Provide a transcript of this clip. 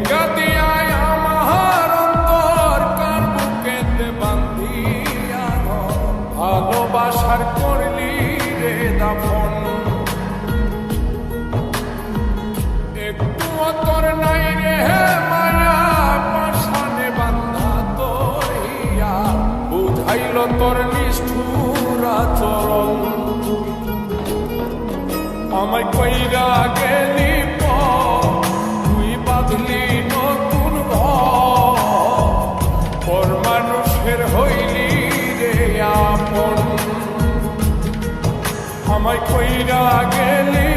ভাঙ্গা দিয়ায় আমার অন্তর কার বুকেতে বান্ধিয়া ভালোবাসার করলি রে দাফন। একটু তোর নাই রে মায়া পাশানে বান্ধা তোরিয়া বুঝাইল তোর নিষ্ঠুর আচরণ। আমায় কইরা গেলি তুই বাঁধলি নতুন ঘর মানুষের হইলি রে আপন। আমায় কইরা গেলি